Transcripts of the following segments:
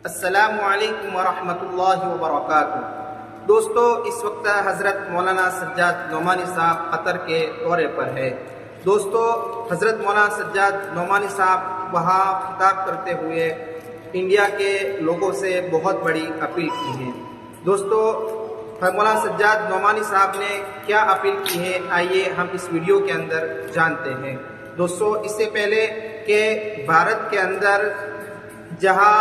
السلام علیکم ورحمۃ اللہ وبرکاتہ۔ دوستو، اس وقت حضرت مولانا سجاد نعمانی صاحب قطر کے دورے پر ہے۔ دوستو، حضرت مولانا سجاد نعمانی صاحب وہاں خطاب کرتے ہوئے انڈیا کے لوگوں سے بہت بڑی اپیل کی ہے۔ دوستو، مولانا سجاد نعمانی صاحب نے کیا اپیل کی ہے، آئیے ہم اس ویڈیو کے اندر جانتے ہیں۔ دوستو، اس سے پہلے کہ بھارت کے اندر جہاں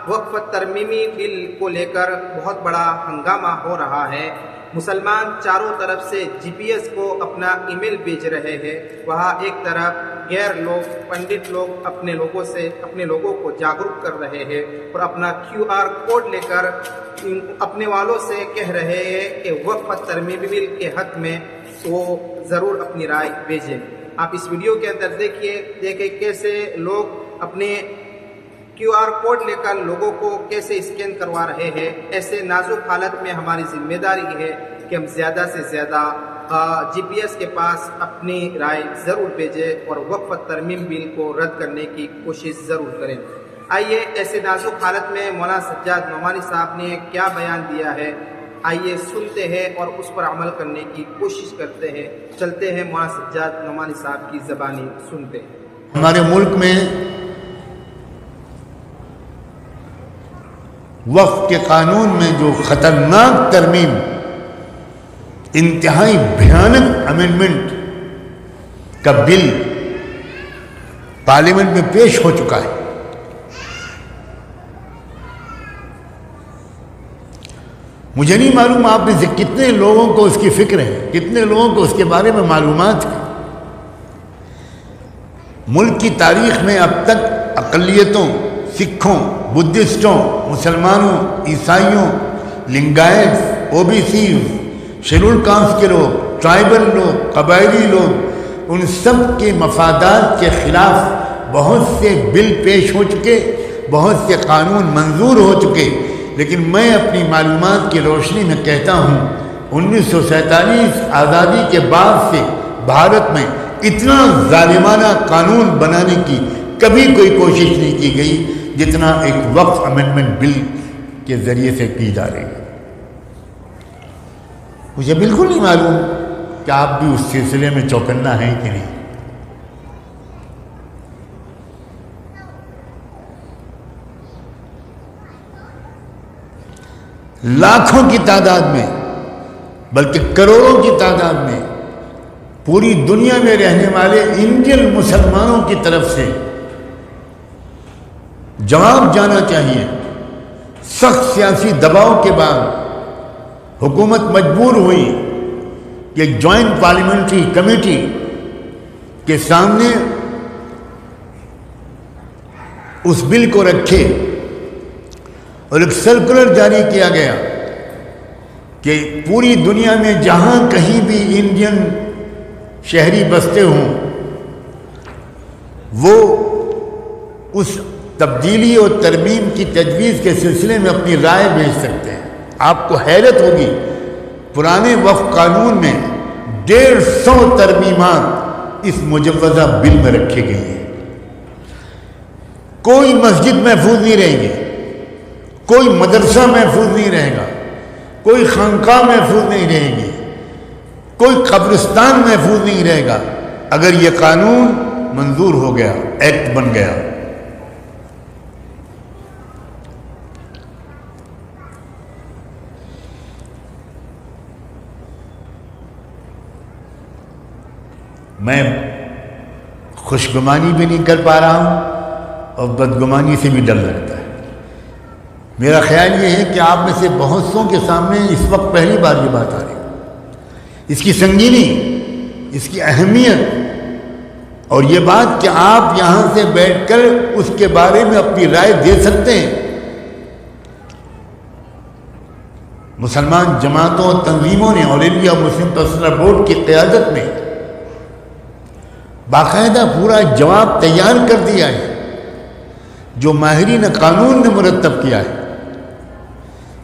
وقف ترمیمی بل کو لے کر بہت بڑا ہنگامہ ہو رہا ہے، مسلمان چاروں طرف سے جی پی ایس کو اپنا ای میل بھیج رہے ہیں، وہاں ایک طرف غیر لوگ پنڈت لوگ اپنے لوگوں کو جاگرک کر رہے ہیں اور اپنا QR کوڈ لے کر اپنے والوں سے کہہ رہے ہیں کہ وقف ترمیمی بل کے حق میں وہ ضرور اپنی رائے بھیجیں۔ آپ اس ویڈیو کے اندر دیکھیں کیسے لوگ اپنے QR کوڈ لے کر لوگوں کو کیسے اسکین کروا رہے ہیں۔ ایسے نازک حالت میں ہماری ذمہ داری ہے کہ ہم زیادہ سے زیادہ جی پی ایس کے پاس اپنی رائے ضرور بھیجیں اور وقف ترمیم بل کو رد کرنے کی کوشش ضرور کریں۔ آئیے ایسے نازک حالت میں مولانا سجاد نعمانی صاحب نے کیا بیان دیا ہے، آئیے سنتے ہیں اور اس پر عمل کرنے کی کوشش کرتے ہیں۔ چلتے ہیں مولانا سجاد نعمانی صاحب کی زبانی سنتے ہیں۔ ہمارے ملک میں وقف کے قانون میں جو خطرناک ترمیم، انتہائی بھیانک امینڈمنٹ کا بل پارلیمنٹ میں پیش ہو چکا ہے، مجھے نہیں معلوم آپ میں سے کتنے لوگوں کو اس کی فکر ہے، کتنے لوگوں کو اس کے بارے میں معلومات ہے۔ ملک کی تاریخ میں اب تک اقلیتوں، سکھوں، بدھسٹوں، مسلمانوں، عیسائیوں، لنگایتس، OBC، شیڈول کاسٹ کے لوگ، ٹرائبل لوگ، قبائلی لوگ، ان سب کے مفادات کے خلاف بہت سے بل پیش ہو چکے، بہت سے قانون منظور ہو چکے، لیکن میں اپنی معلومات کی روشنی میں کہتا ہوں 1947 آزادی کے بعد سے بھارت میں اتنا ظالمانہ قانون بنانے کی کبھی کوئی کوشش نہیں کی گئی جتنا ایک وقف امینڈمنٹ بل کے ذریعے سے کی جا رہی ہے۔ مجھے بالکل نہیں معلوم کہ آپ بھی اس سلسلے میں چوکنا ہیں کہ نہیں۔ لاکھوں کی تعداد میں، بلکہ کروڑوں کی تعداد میں پوری دنیا میں رہنے والے انڈین مسلمانوں کی طرف سے جواب جانا چاہیے۔ سخت سیاسی دباؤ کے بعد حکومت مجبور ہوئی کہ ایک جوائنٹ پارلیمنٹری کمیٹی کے سامنے اس بل کو رکھے اور ایک سرکولر جاری کیا گیا کہ پوری دنیا میں جہاں کہیں بھی انڈین شہری بستے ہوں وہ اس تبدیلی اور ترمیم کی تجویز کے سلسلے میں اپنی رائے بھیج سکتے ہیں۔ آپ کو حیرت ہوگی، پرانے وقف قانون میں 150 ترمیمات اس مجوزہ بل میں رکھی گئی ہیں۔ کوئی مسجد محفوظ نہیں رہیں گی، کوئی مدرسہ محفوظ نہیں رہے گا، کوئی خانقاہ محفوظ نہیں رہے گی، کوئی قبرستان محفوظ نہیں رہے گا اگر یہ قانون منظور ہو گیا، ایکٹ بن گیا۔ میں خوشگمانی بھی نہیں کر پا رہا ہوں اور بدگمانی سے بھی ڈر لگتا ہے۔ میرا خیال یہ ہے کہ آپ میں سے بہت سوں کے سامنے اس وقت پہلی بار یہ بات آ رہی ہے، اس کی سنگینی، اس کی اہمیت اور یہ بات کہ آپ یہاں سے بیٹھ کر اس کے بارے میں اپنی رائے دے سکتے ہیں۔ مسلمان جماعتوں اور تنظیموں نے آل انڈیا مسلم پرسنل بورڈ کی قیادت میں باقاعدہ پورا جواب تیار کر دیا ہے جو ماہرین قانون نے مرتب کیا ہے۔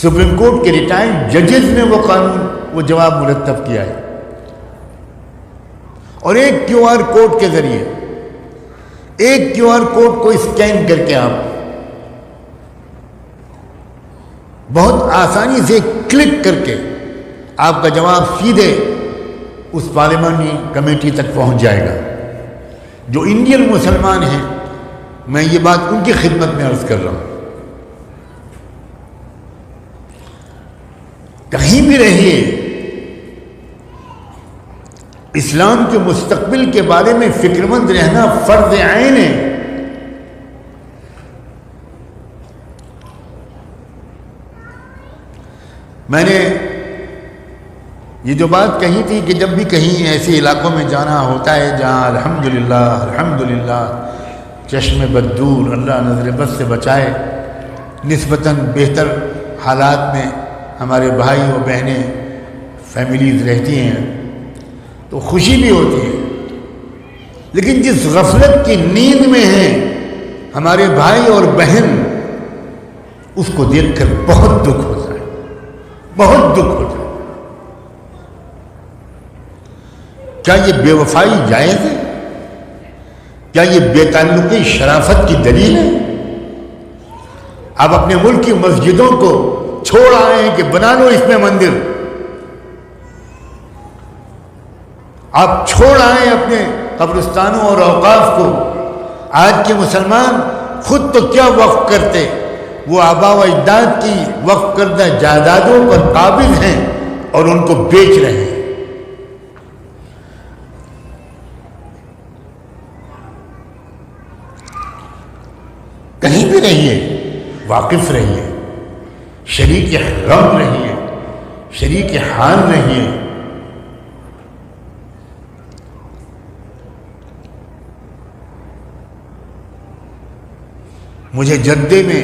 سپریم کورٹ کے ریٹائرڈ ججز نے وہ جواب مرتب کیا ہے، اور ایک QR کوڈ کے ذریعے، ایک QR کوڈ کو اسکین کر کے آپ بہت آسانی سے کلک کر کے آپ کا جواب سیدھے اس پارلیمانی کمیٹی تک پہنچ جائے گا۔ جو انڈین مسلمان ہیں، میں یہ بات ان کی خدمت میں عرض کر رہا ہوں، کہیں بھی رہیے، اسلام کے مستقبل کے بارے میں فکر مند رہنا فرض عین ہے۔ میں نے یہ جو بات کہی تھی کہ جب بھی کہیں ایسے علاقوں میں جانا ہوتا ہے جہاں الحمدللہ چشم بد دور، اللہ نظر بد سے بچائے، نسبتاً بہتر حالات میں ہمارے بھائی و بہنیں فیملیز رہتی ہیں تو خوشی بھی ہوتی ہے، لیکن جس غفلت کی نیند میں ہیں ہمارے بھائی اور بہن، اس کو دیکھ کر بہت دکھ ہوتا ہے، بہت دکھ ہوتا ہے۔ کیا یہ بے وفائی جائز ہے؟ کیا یہ بے تعلقی شرافت کی دلیل ہے؟ آپ اپنے ملک کی مسجدوں کو چھوڑ آئے ہیں کہ بنا لو اس میں مندر، آپ چھوڑ آئے ہیں اپنے قبرستانوں اور اوقاف کو۔ آج کے مسلمان خود تو کیا وقف کرتے، وہ آبا و اجداد کی وقف کردہ جائیدادوں پر قابض ہیں اور ان کو بیچ رہے ہیں۔ کہیں بھی رہیے، واقف رہیے، شریک غم رہیے، شریک حال رہیے۔ مجھے جدے میں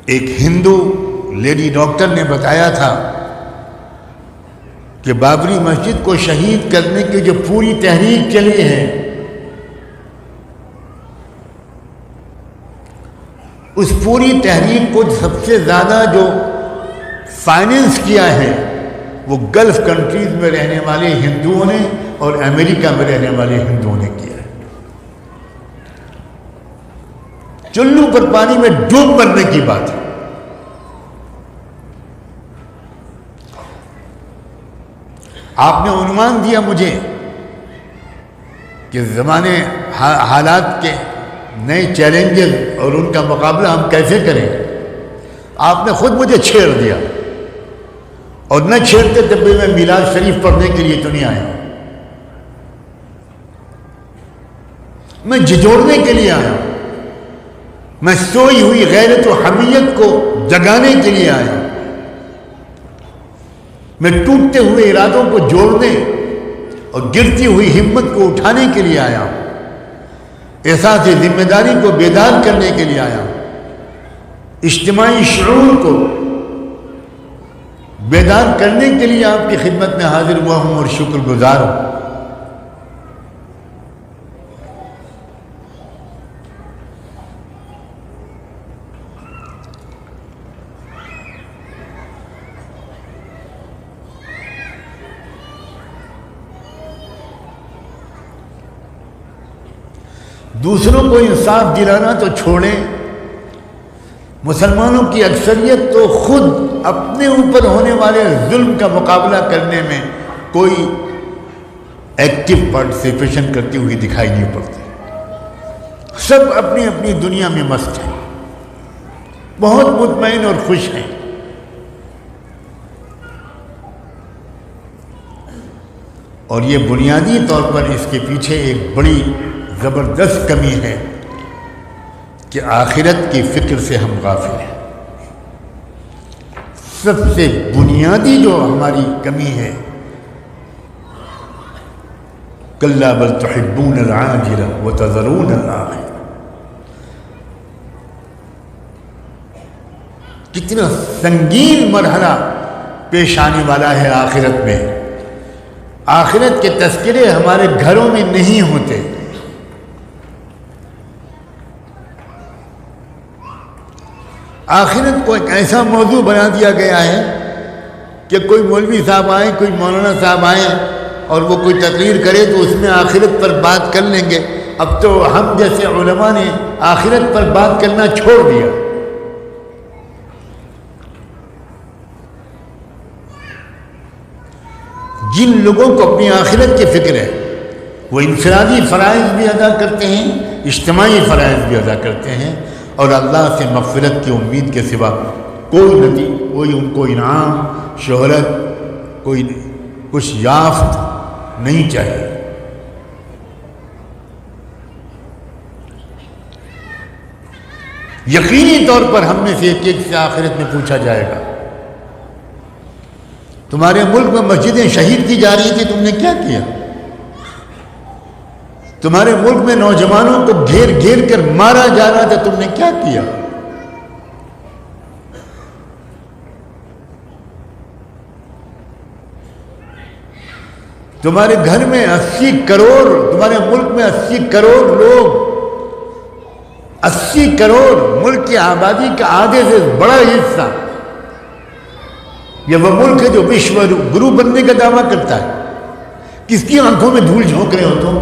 ایک ہندو لیڈی ڈاکٹر نے بتایا تھا کہ بابری مسجد کو شہید کرنے کی جو پوری تحریک چلی ہے، اس پوری تحریک کو سب سے زیادہ جو فائننس کیا ہے وہ گلف کنٹریز میں رہنے والے ہندوؤں نے اور امریکہ میں رہنے والے ہندوؤں نے کیا ہے۔ چلو پر پانی میں ڈوب مرنے کی بات ہے۔ آپ نے عنوان دیا مجھے کہ زمانے حالات کے نئے چیلنجز اور ان کا مقابلہ ہم کیسے کریں۔ آپ نے خود مجھے چھیڑ دیا، اور نہ چھیڑتے تب بھی میں میلاد شریف پڑھنے کے لیے تو نہیں آیا، میں جھجوڑنے کے لیے آیا، میں سوئی ہوئی غیرت و حمیت کو جگانے کے لیے آیا، میں ٹوٹتے ہوئے ارادوں کو جوڑنے اور گرتی ہوئی ہمت کو اٹھانے کے لیے آیا، احساس ذمہ داری کو بیدار کرنے کے لیے آیا، اجتماعی شعور کو بیدار کرنے کے لیے آپ کی خدمت میں حاضر ہوا ہوں اور شکر گزار ہوں۔ دوسروں کو انصاف دلانا تو چھوڑیں، مسلمانوں کی اکثریت تو خود اپنے اوپر ہونے والے ظلم کا مقابلہ کرنے میں کوئی ایکٹیو پارٹیسپیشن کرتی ہوئی دکھائی نہیں پڑتی۔ سب اپنی اپنی دنیا میں مست ہیں، بہت مطمئن اور خوش ہیں۔ اور یہ بنیادی طور پر اس کے پیچھے ایک بڑی زبردست کمی ہے کہ آخرت کی فکر سے ہم غافل ہیں۔ سب سے بنیادی جو ہماری کمی ہے، کلا بل تحبون العاجلہ وتذرون الآخرہ، کتنا سنگین مرحلہ پیش آنے والا ہے آخرت میں۔ آخرت کے تذکرے ہمارے گھروں میں نہیں ہوتے۔ آخرت کو ایک ایسا موضوع بنا دیا گیا ہے کہ کوئی مولوی صاحب آئیں، کوئی مولانا صاحب آئیں اور وہ کوئی تقریر کرے تو اس میں آخرت پر بات کر لیں گے۔ اب تو ہم جیسے علماء نے آخرت پر بات کرنا چھوڑ دیا۔ جن لوگوں کو اپنی آخرت کی فکر ہے وہ انفرادی فرائض بھی ادا کرتے ہیں، اجتماعی فرائض بھی ادا کرتے ہیں، اور اللہ سے مغفرت کی امید کے سوا کوئی ان کو انعام، شہرت، کوئی کچھ یافت نہیں چاہیے۔ یقینی طور پر ہم میں سے ایک سے آخرت میں پوچھا جائے گا، تمہارے ملک میں مسجدیں شہید کی جا رہی تھی، تم نے کیا کیا؟ تمہارے ملک میں نوجوانوں کو گھیر گھیر کر مارا جا رہا تھا، تم نے کیا کیا؟ تمہارے گھر میں 80 کروڑ، تمہارے ملک میں 80 کروڑ لوگ، 80 کروڑ ملک کی آبادی کا آدھے سے بڑا حصہ، یہ وہ ملک ہے جو وشو گرو بننے کا دعویٰ کرتا ہے۔ کس کی آنکھوں میں دھول جھونک رہے ہو تم؟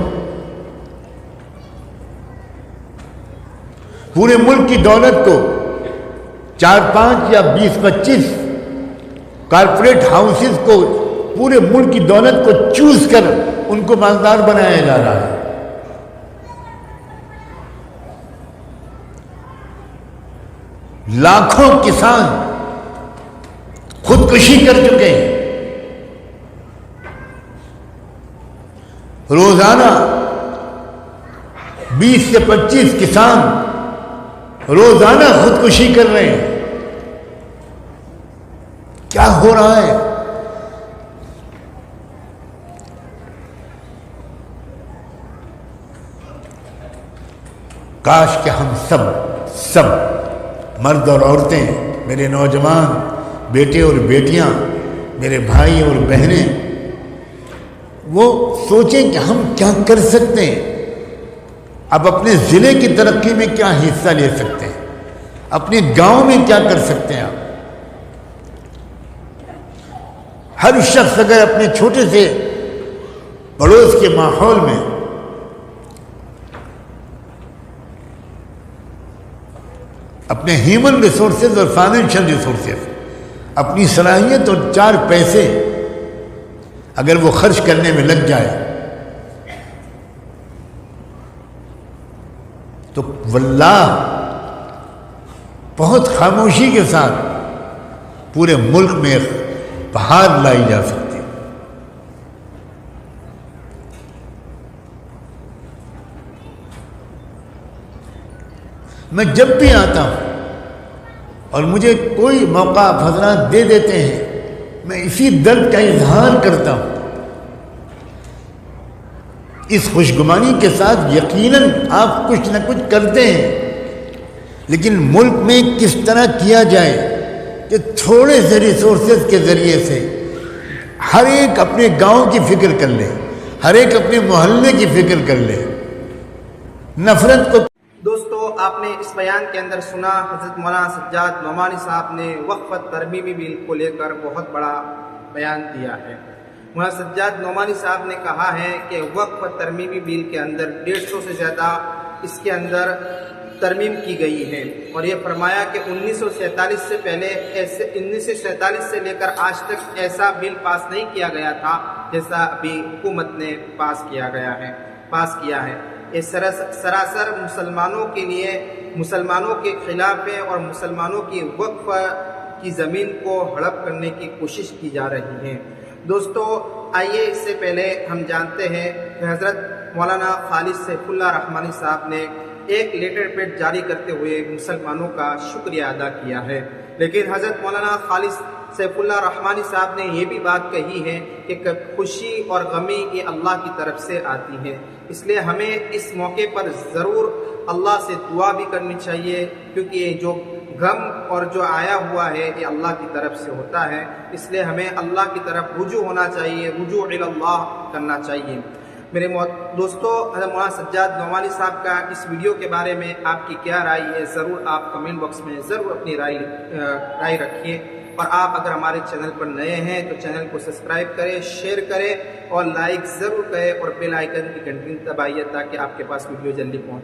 پورے ملک کی دولت کو 4-5 یا 20-25 کارپوریٹ ہاؤسز کو، پورے ملک کی دولت کو چوز کر ان کو مالدار بنایا جا رہا ہے۔ لاکھوں کسان خودکشی کر چکے ہیں۔ روزانہ 20 سے 25 کسان روزانہ خودکشی کر رہے ہیں۔ کیا ہو رہا ہے؟ کاش کہ ہم سب مرد اور عورتیں، میرے نوجوان بیٹے اور بیٹیاں، میرے بھائی اور بہنیں، وہ سوچیں کہ ہم کیا کر سکتے ہیں، اب اپنے ضلع کی ترقی میں کیا حصہ لے سکتے ہیں، اپنے گاؤں میں کیا کر سکتے ہیں۔ آپ ہر شخص اگر اپنے چھوٹے سے پڑوس کے ماحول میں اپنے ہیومن ریسورسز اور فائنینشیل ریسورسز، اپنی صلاحیت اور 4 پیسے اگر وہ خرچ کرنے میں لگ جائے تو واللہ بہت خاموشی کے ساتھ پورے ملک میں بہار لائی جا سکتی۔ میں جب بھی آتا ہوں اور مجھے کوئی موقع آپ حضرات دے دیتے ہیں، میں اسی درد کا اظہار کرتا ہوں۔ اس خوشگمانی کے ساتھ یقیناً آپ کچھ نہ کچھ کرتے ہیں، لیکن ملک میں کس طرح کیا جائے کہ تھوڑے سے ریسورسز کے ذریعے سے ہر ایک اپنے گاؤں کی فکر کر لے، ہر ایک اپنے محلے کی فکر کر لے، نفرت کو۔ دوستو، آپ نے اس بیان کے اندر سنا حضرت مولانا سجاد نعمانی صاحب نے وقف ترمیمی بل کو لے کر بہت بڑا بیان دیا ہے۔ مولانا سجاد نعمانی صاحب نے کہا ہے کہ وقف ترمیمی بل کے اندر 150 سے زیادہ اس کے اندر ترمیم کی گئی ہے، اور یہ فرمایا کہ 1947 سے پہلے 1947 سے لے کر آج تک ایسا بل پاس نہیں کیا گیا تھا جیسا ابھی حکومت نے پاس کیا ہے۔ یہ سراسر مسلمانوں کے لیے، مسلمانوں کے خلاف ہے، اور مسلمانوں کی وقف کی زمین کو ہڑپ کرنے کی کوشش کی جا رہی ہے۔ دوستو، آئیے اس سے پہلے ہم جانتے ہیں کہ حضرت مولانا خالص سیف اللہ رحمانی صاحب نے ایک لیٹر پیڈ جاری کرتے ہوئے مسلمانوں کا شکریہ ادا کیا ہے، لیکن حضرت مولانا خالص سیف اللہ رحمانی صاحب نے یہ بھی بات کہی ہے کہ خوشی اور غمی یہ اللہ کی طرف سے آتی ہے، اس لیے ہمیں اس موقع پر ضرور اللہ سے دعا بھی کرنی چاہیے، کیونکہ یہ جو غم اور جو آیا ہوا ہے یہ اللہ کی طرف سے ہوتا ہے، اس لیے ہمیں اللہ کی طرف رجوع ہونا چاہیے، رجوع الی اللہ کرنا چاہیے۔ میرے دوستو، حضرت مولانا سجاد نعمانی صاحب کا اس ویڈیو کے بارے میں آپ کی کیا رائے ہے، ضرور آپ کمنٹ باکس میں ضرور اپنی رائے رکھیے، اور آپ اگر ہمارے چینل پر نئے ہیں تو چینل کو سبسکرائب کریں، شیئر کریں اور لائک ضرور کریں، اور بیل آئیکن کی گھنٹی دبائیے تاکہ آپ کے پاس ویڈیو جلدی پہنچے۔